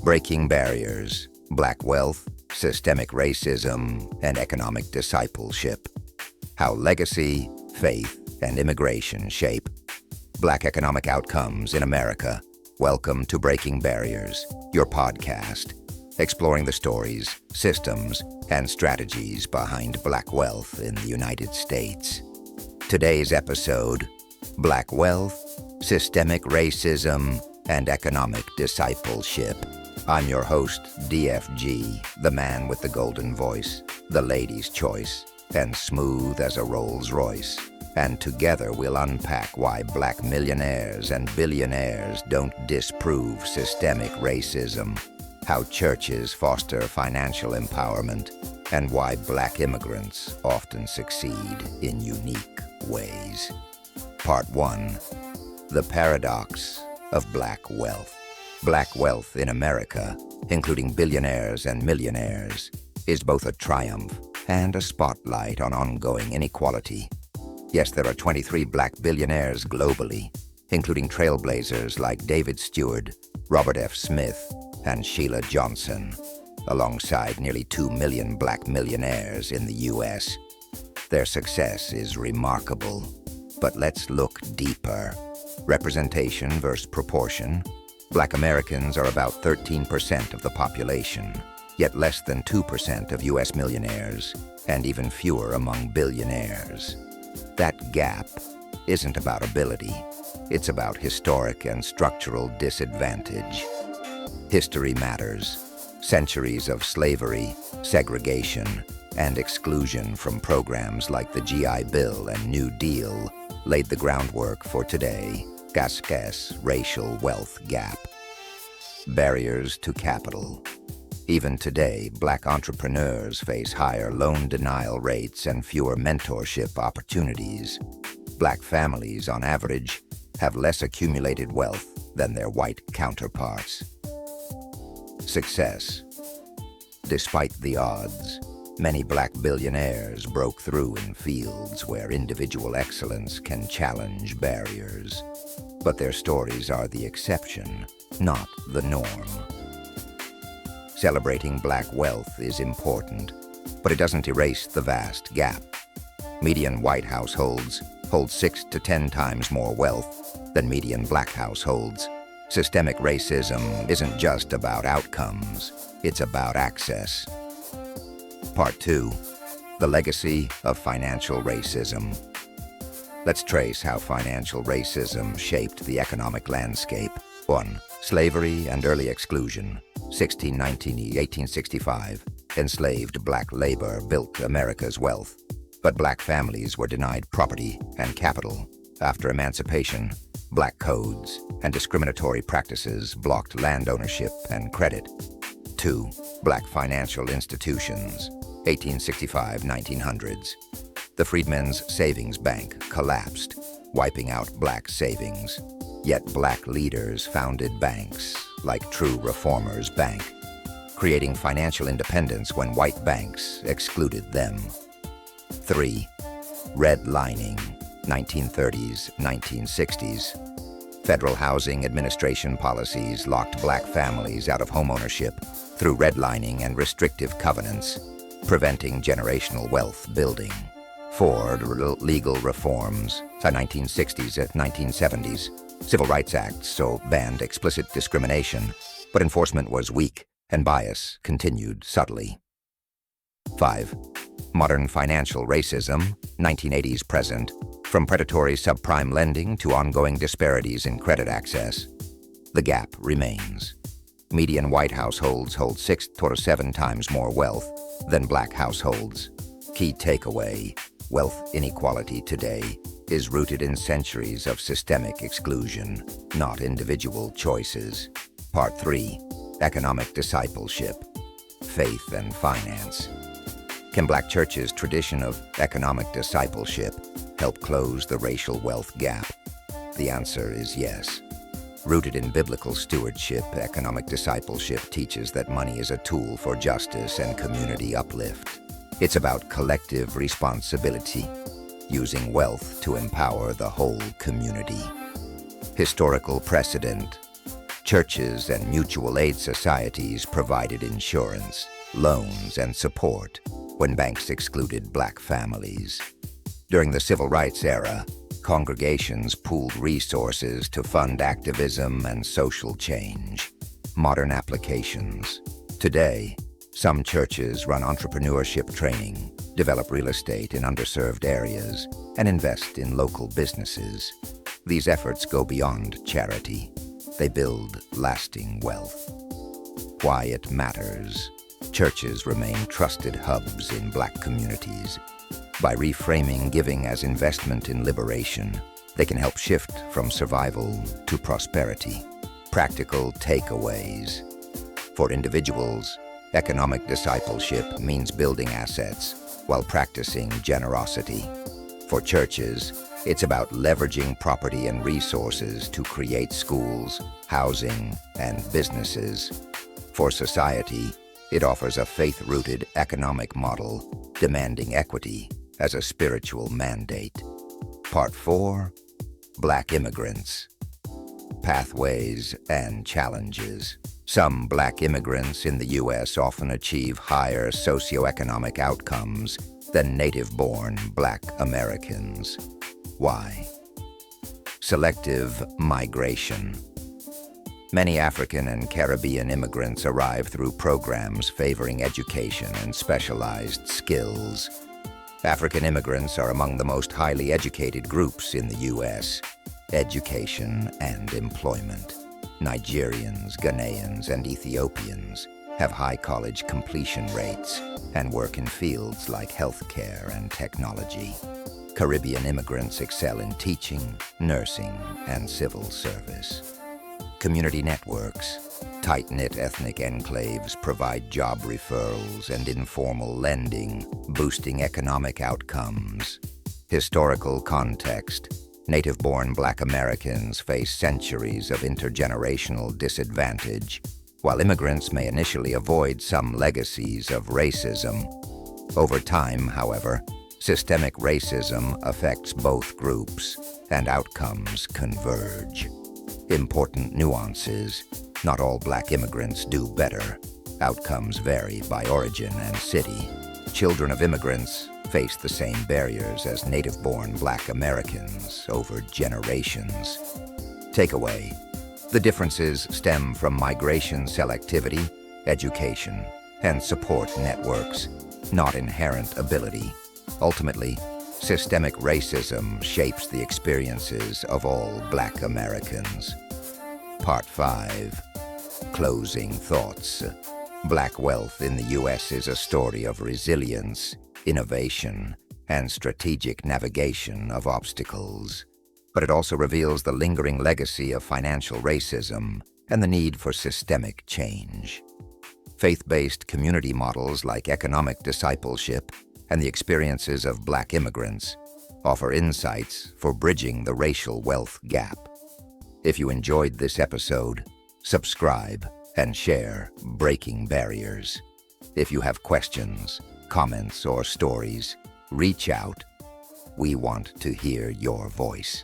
Breaking barriers, black wealth, systemic racism, and economic discipleship. How legacy, faith, and immigration shape black economic outcomes in America. Welcome to Breaking Barriers, your podcast, exploring the stories, systems, and strategies behind black wealth in the United States. Today's episode, Black Wealth, Systemic Racism, and Economic Discipleship. I'm your host, DFG, the man with the golden voice, the lady's choice, and smooth as a Rolls Royce. And together we'll unpack why black millionaires and billionaires don't disprove systemic racism, how churches foster financial empowerment, and why black immigrants often succeed in unique ways. Part 1. The Paradox of Black Wealth. Black wealth in America, including billionaires and millionaires, is both a triumph and a spotlight on ongoing inequality. Yes, there are 23 black billionaires globally, including trailblazers like David Stewart, Robert F. Smith, and Sheila Johnson, alongside nearly 2 million black millionaires in the U.S. Their success is remarkable, but let's look deeper. Representation versus proportion. Black Americans are about 13% of the population, yet less than 2% of U.S. millionaires, and even fewer among billionaires. That gap isn't about ability, it's about historic and structural disadvantage. History matters. Centuries of slavery, segregation, and exclusion from programs like the GI Bill and New Deal laid the groundwork for today's racial wealth gap. Barriers to capital. Even today, black entrepreneurs face higher loan denial rates and fewer mentorship opportunities. Black families, on average, have less accumulated wealth than their white counterparts. Success. Despite the odds, many black billionaires broke through in fields where individual excellence can challenge barriers. But their stories are the exception, not the norm. Celebrating black wealth is important, but it doesn't erase the vast gap. Median white households hold 6 to 10 times more wealth than median black households. Systemic racism isn't just about outcomes, it's about access. Part 2. The Legacy of Financial Racism. Let's trace how financial racism shaped the economic landscape. 1. Slavery and early exclusion. 1619 to 1865. Enslaved black labor built America's wealth, but black families were denied property and capital. After emancipation, black codes and discriminatory practices blocked land ownership and credit. 2. Black financial institutions. 1865-1900s. The Freedmen's Savings Bank collapsed, wiping out black savings. Yet black leaders founded banks like True Reformers Bank, creating financial independence when white banks excluded them. 3. Redlining, 1930s, 1960s. Federal Housing Administration policies locked black families out of homeownership through redlining and restrictive covenants, preventing generational wealth building. 4. Legal reforms, the 1960s and 1970s. Civil Rights Acts so banned explicit discrimination, but enforcement was weak and bias continued subtly. 5. Modern financial racism, 1980s present, from predatory subprime lending to ongoing disparities in credit access. The gap remains. Median white households hold 6 to 7 times more wealth than black households. Key takeaway: wealth inequality today is rooted in centuries of systemic exclusion, not individual choices. Part 3. Economic discipleship. Faith and finance. Can black churches' tradition of economic discipleship help close the racial wealth gap? The answer is yes. Rooted in biblical stewardship, economic discipleship teaches that money is a tool for justice and community uplift. It's about collective responsibility, using wealth to empower the whole community. Historical precedent. Churches and mutual aid societies provided insurance, loans, and support when banks excluded black families. During the Civil Rights era, congregations pooled resources to fund activism and social change. Modern applications. Today, some churches run entrepreneurship training, develop real estate in underserved areas, and invest in local businesses. These efforts go beyond charity. They build lasting wealth. Why it matters. Churches remain trusted hubs in black communities. By reframing giving as investment in liberation, they can help shift from survival to prosperity. Practical takeaways. For individuals, economic discipleship means building assets while practicing generosity. For churches, it's about leveraging property and resources to create schools, housing, and businesses. For society, it offers a faith-rooted economic model, demanding equity as a spiritual mandate. Part 4. Black Immigrants. Pathways and Challenges. Some black immigrants in the U.S. often achieve higher socioeconomic outcomes than native-born black Americans. Why? Selective migration. Many African and Caribbean immigrants arrive through programs favoring education and specialized skills. African immigrants are among the most highly educated groups in the U.S. Education and employment. Nigerians, Ghanaians, and Ethiopians have high college completion rates and work in fields like healthcare and technology. Caribbean immigrants excel in teaching, nursing, and civil service. Community networks. Tight-knit ethnic enclaves provide job referrals and informal lending, boosting economic outcomes. Historical context. Native-born black Americans face centuries of intergenerational disadvantage, while immigrants may initially avoid some legacies of racism. Over time, however, systemic racism affects both groups, and outcomes converge. Important nuances. Not all black immigrants do better. Outcomes vary by origin and city. Children of immigrants face the same barriers as native-born black Americans over generations. Takeaway. The differences stem from migration selectivity, education, and support networks, not inherent ability. Ultimately, systemic racism shapes the experiences of all black Americans. Part 5. Closing thoughts. Black wealth in the U.S. is a story of resilience, innovation, and strategic navigation of obstacles. But it also reveals the lingering legacy of financial racism and the need for systemic change. Faith-based community models like economic discipleship and the experiences of black immigrants offer insights for bridging the racial wealth gap. If you enjoyed this episode, subscribe and share Breaking Barriers. If you have questions, comments, or stories, reach out. We want to hear your voice.